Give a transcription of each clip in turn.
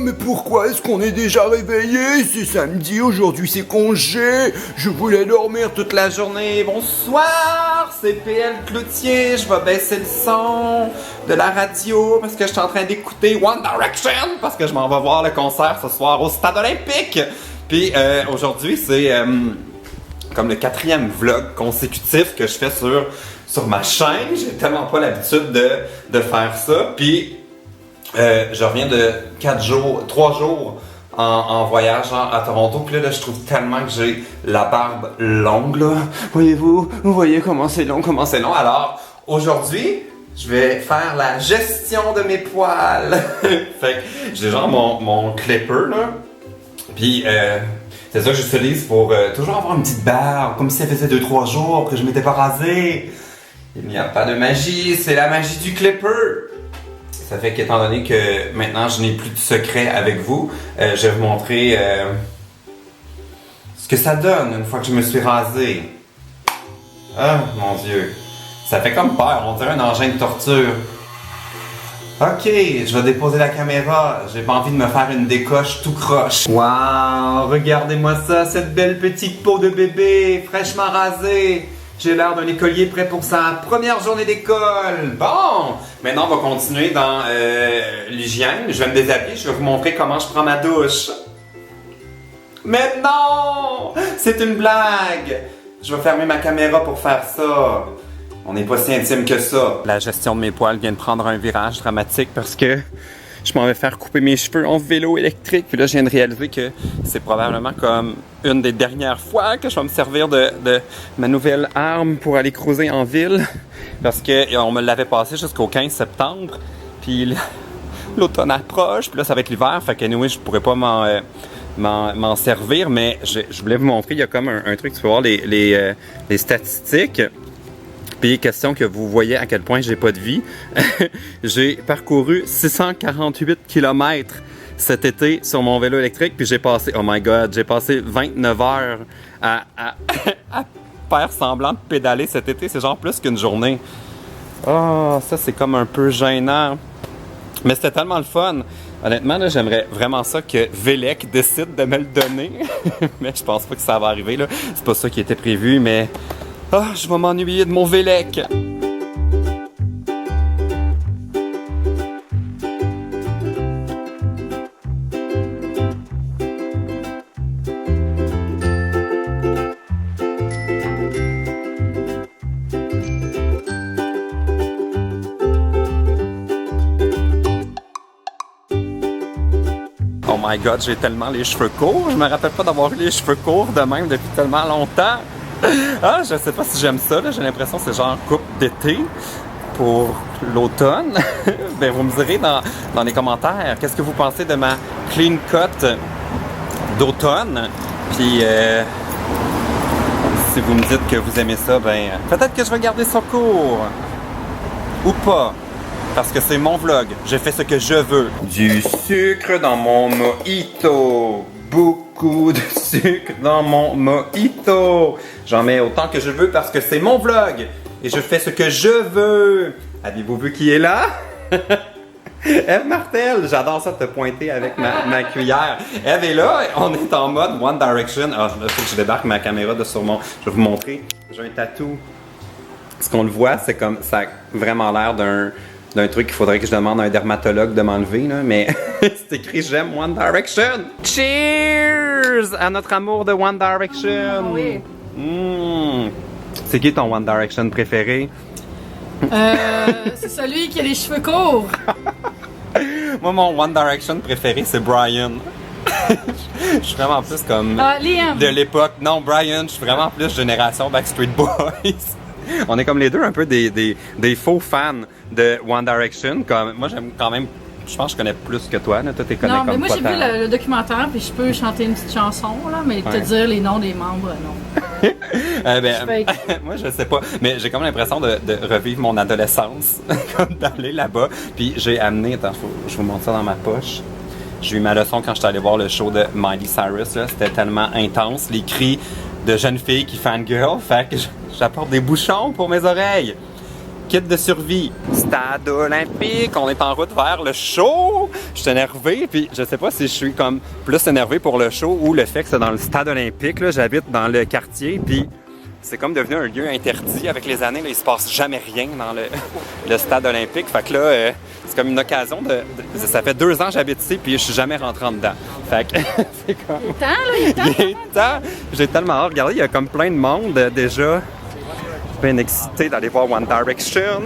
mais pourquoi est-ce qu'on est déjà réveillé? C'est samedi, aujourd'hui c'est congé. Je voulais dormir toute la journée. Bonsoir, c'est PL Cloutier. Je vais baisser le son de la radio parce que je suis en train d'écouter One Direction parce que je m'en vais voir le concert ce soir au Stade Olympique. Puis aujourd'hui, c'est comme le 4e vlog consécutif que je fais sur ma chaîne. J'ai tellement pas l'habitude de faire ça. Puis je reviens de 3 jours en voyage à Toronto. Puis là, je trouve tellement que j'ai la barbe longue, là. Voyez-vous? Vous voyez comment c'est long, Alors, aujourd'hui, je vais faire la gestion de mes poils. Fait que j'ai genre mon clipper, là. Puis, c'est ça que j'utilise pour toujours avoir une petite barbe, comme si ça faisait 2-3 jours que je m'étais pas rasé. Il n'y a pas de magie, c'est la magie du clipper. Ça fait qu'étant donné que maintenant je n'ai plus de secret avec vous, je vais vous montrer ce que ça donne une fois que je me suis rasé. Ah mon Dieu, ça fait comme peur, on dirait un engin de torture. Ok, je vais déposer la caméra, j'ai pas envie de me faire une décoche tout croche. Waouh, regardez-moi ça, cette belle petite peau de bébé, fraîchement rasée. J'ai l'air d'un écolier prêt pour sa première journée d'école. Bon, maintenant on va continuer dans l'hygiène. Je vais me déshabiller, je vais vous montrer comment je prends ma douche. Mais non, c'est une blague. Je vais fermer ma caméra pour faire ça. On n'est pas si intime que ça. La gestion de mes poils vient de prendre un virage dramatique parce que je m'en vais faire couper mes cheveux en vélo électrique. Puis là, je viens de réaliser que c'est probablement comme une des dernières fois que je vais me servir de ma nouvelle arme pour aller cruiser en ville. Parce qu'on me l'avait passé jusqu'au 15 septembre. Puis l'automne approche. Puis là, ça va être l'hiver. Fait qu'anyway, je pourrais pas m'en servir. Mais je voulais vous montrer, il y a comme un truc, tu peux voir les statistiques. Puis, question que vous voyez à quel point j'ai pas de vie. J'ai parcouru 648 km cet été sur mon vélo électrique. Puis j'ai passé, oh my god, j'ai passé 29 heures à faire semblant de pédaler cet été. C'est genre plus qu'une journée. Oh, ça c'est comme un peu gênant. Mais c'était tellement le fun. Honnêtement, là, j'aimerais vraiment ça que Vélec décide de me le donner. Mais je pense pas que ça va arriver, là. C'est pas ça qui était prévu, mais... Ah, je vais m'ennuyer de mon Vélec! Oh my god, j'ai tellement les cheveux courts! Je me rappelle pas d'avoir eu les cheveux courts de même depuis tellement longtemps! Ah, je sais pas si j'aime ça, là. J'ai l'impression que c'est genre coupe d'été pour l'automne. Ben, vous me direz dans les commentaires, qu'est-ce que vous pensez de ma clean cut d'automne? Puis, si vous me dites que vous aimez ça, ben, peut-être que je vais garder ça court. Ou pas. Parce que c'est mon vlog. Je fais ce que je veux. Du sucre dans mon mojito. Beaucoup de sucre dans mon mojito. J'en mets autant que je veux parce que c'est mon vlog. Et je fais ce que je veux. Avez-vous vu qui est là? Eve Martel. J'adore ça te pointer avec ma cuillère. Eve est là. On est en mode One Direction. Ah, il faut que je débarque ma caméra de sur mon... Je vais vous montrer. J'ai un tatou. Ce qu'on le voit, c'est comme... Ça a vraiment l'air d'un truc qu'il faudrait que je demande à un dermatologue de m'enlever, là, mais c'est écrit « J'aime One Direction ». Cheers à notre amour de One Direction. Oui. C'est qui ton One Direction préféré? C'est celui qui a les cheveux courts. Moi, mon One Direction préféré, c'est Brian. Je suis vraiment plus comme Liam. de l'époque. Non, Brian, je suis vraiment plus génération Backstreet Boys. On est comme les deux un peu des faux fans de One Direction. Comme, moi, j'aime quand même... Je pense que je connais plus que toi. Là. Toi, t'es connais Non, mais comme moi, j'ai vu le documentaire, puis je peux chanter une petite chanson, là, mais te dire les noms des membres, non. Moi, je sais pas. Mais j'ai comme l'impression de revivre mon adolescence, comme d'aller là-bas. Puis j'ai amené... Attends, je vous montre ça dans ma poche. J'ai eu ma leçon quand j'étais allé voir le show de Miley Cyrus. C'était tellement intense, les cris de jeunes filles qui fangirl. Fait que j'apporte des bouchons pour mes oreilles. kit de survie. Stade olympique, on est en route vers le show. Je suis énervé, puis je sais pas si je suis comme plus énervé pour le show ou le fait que c'est dans le stade olympique. Là, j'habite dans le quartier, puis c'est comme devenu un lieu interdit. Avec les années, là, il se passe jamais rien dans le stade olympique. Fait que là, c'est comme une occasion de... Ça fait 2 ans que j'habite ici, puis je suis jamais rentré en dedans. Fait que c'est comme... Il est temps, là, il est temps. Il est temps. J'ai tellement hâte. Regardez, il y a comme plein de monde déjà. Je suis bien excité d'aller voir One Direction.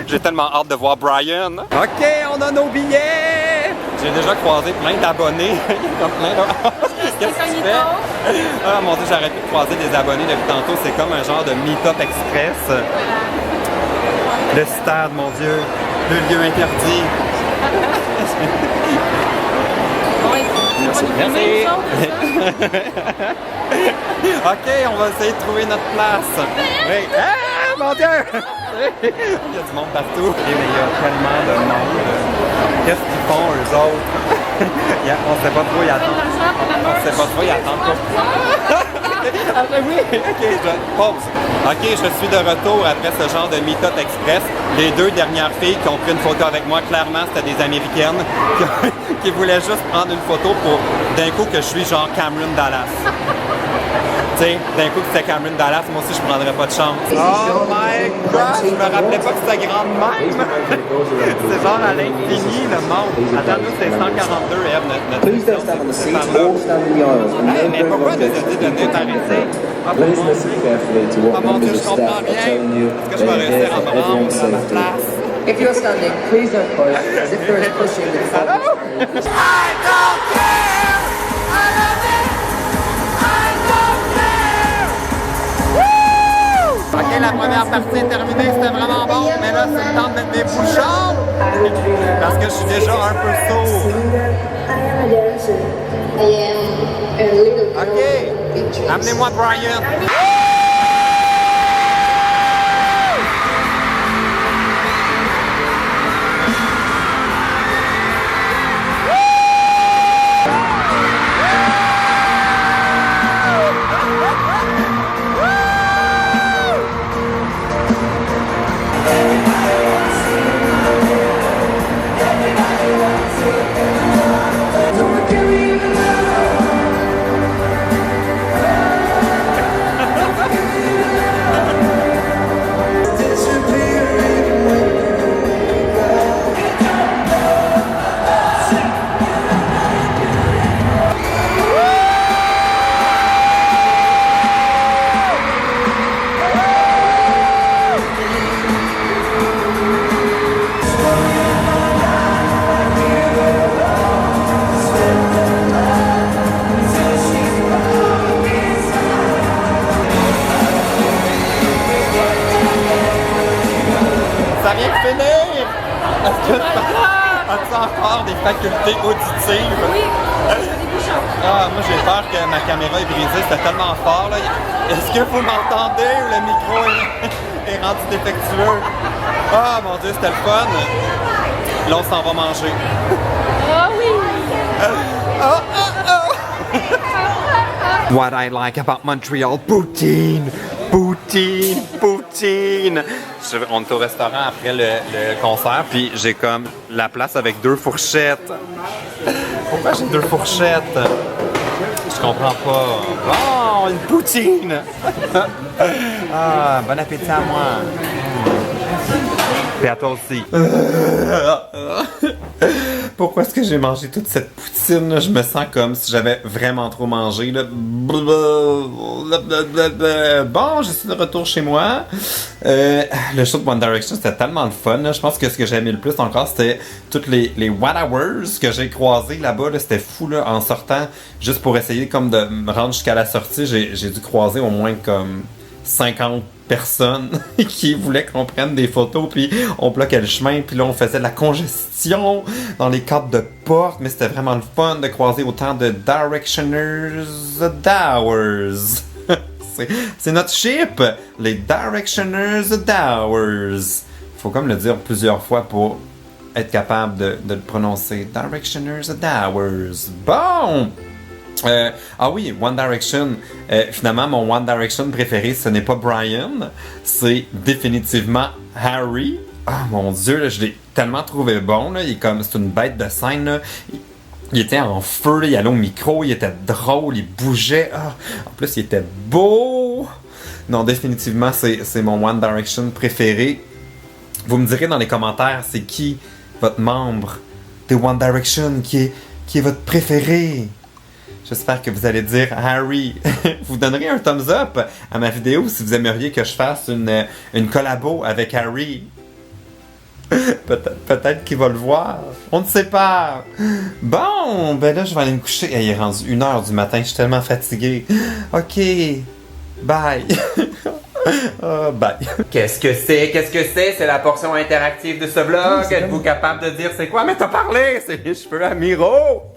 J'ai tellement hâte de voir Brian. OK, on a nos billets! J'ai déjà croisé plein d'abonnés. Comme plein de... Qu'est-ce que tu fais? Ah mon Dieu, j'arrête de croiser des abonnés depuis tantôt. C'est comme un genre de meet-up express. Le stade, mon Dieu. Le lieu interdit. Merci. OK, on va essayer de trouver notre place. Oui. Ah, mon Dieu! Il y a du monde partout. Mais il y a tellement de monde. Qu'est-ce qu'ils font, eux autres? On sait pas trop, ils attendent. On sait pas trop, ils attendent pourquoi. Ah, oui, OK, je pause. OK, je suis de retour après ce genre de meet-up express. Les 2 dernières filles qui ont pris une photo avec moi, clairement, c'était des Américaines qui voulaient juste prendre une photo pour d'un coup que je suis genre Cameron Dallas. Tu sais, d'un coup que c'était Cameron Dallas, moi aussi je prendrais pas de chance. Oh my God, je me rappelais pas que c'était grand de même. C'est genre à l'infini le monde. Attends, nous c'est 142, Eve, notre section, c'est par là. Hey, mais pourquoi nous a dit de venir t'arrêter? Ah, mon Dieu, je comprends bien. Est-ce que je vais réussir à me rendre à ma place? If you're standing, please don't push, as if there is pushing the front. I don't care! I love it! I don't care! Woo! OK, la première partie est terminée, c'était vraiment bon, mais là, c'est le temps de mettre des bouchons! Parce que je suis déjà un peu sourd. OK, amenez-moi Brian. Ça vient de finir! Est-ce que as-tu encore des facultés auditives? Oui, des bouchons. Ah, moi j'ai peur que ma caméra est brisée, c'était tellement fort là. Est-ce que vous m'entendez ou le micro est rendu défectueux? Ah mon Dieu, c'était le fun! Là on s'en va manger. Ah oui! What I like about Montreal, poutine! Poutine! Poutine! On est au restaurant après le concert, puis j'ai comme la place avec 2 fourchettes. Pourquoi j'ai 2 fourchettes? Je comprends pas. Oh, une poutine! Ah, bon appétit à moi! Et à toi aussi. Pourquoi est-ce que j'ai mangé toute cette poutine là? Je me sens comme si j'avais vraiment trop mangé là. Bon, je suis de retour chez moi. Le show de One Direction, c'était tellement le fun là. Je pense que ce que j'ai aimé le plus encore, c'était toutes les One Hours que j'ai croisés là-bas là. C'était fou là, en sortant, juste pour essayer comme de me rendre jusqu'à la sortie, j'ai dû croiser au moins comme 50 personnes qui voulaient qu'on prenne des photos, puis on bloquait le chemin, puis là on faisait de la congestion dans les cadres de porte, mais c'était vraiment le fun de croiser autant de Directioners Dowers. C'est notre ship, les Directioners Dowers. Faut comme le dire plusieurs fois pour être capable de le prononcer. Directioners Dowers. Bon! Ah oui, One Direction. Finalement, mon One Direction préféré, ce n'est pas Brian, c'est définitivement Harry, ah mon Dieu, là, je l'ai tellement trouvé bon. Là. C'est une bête de scène. Là. Il était en feu, là, il allait au micro, il était drôle, il bougeait. Ah, en plus, il était beau. Non, définitivement, c'est mon One Direction préféré. Vous me direz dans les commentaires, c'est qui votre membre de One Direction qui est votre préféré? J'espère que vous allez dire Harry. Vous donnerez un thumbs up à ma vidéo si vous aimeriez que je fasse une collabo avec Harry. Peut-être qu'il va le voir. On ne sait pas. Bon, ben là, je vais aller me coucher. Il est rendu 1h du matin. Je suis tellement fatigué. OK. Bye. Bye. Qu'est-ce que c'est? C'est la portion interactive de ce vlog. Êtes-vous capable de dire c'est quoi? Mais t'as parlé! C'est les cheveux amiraux!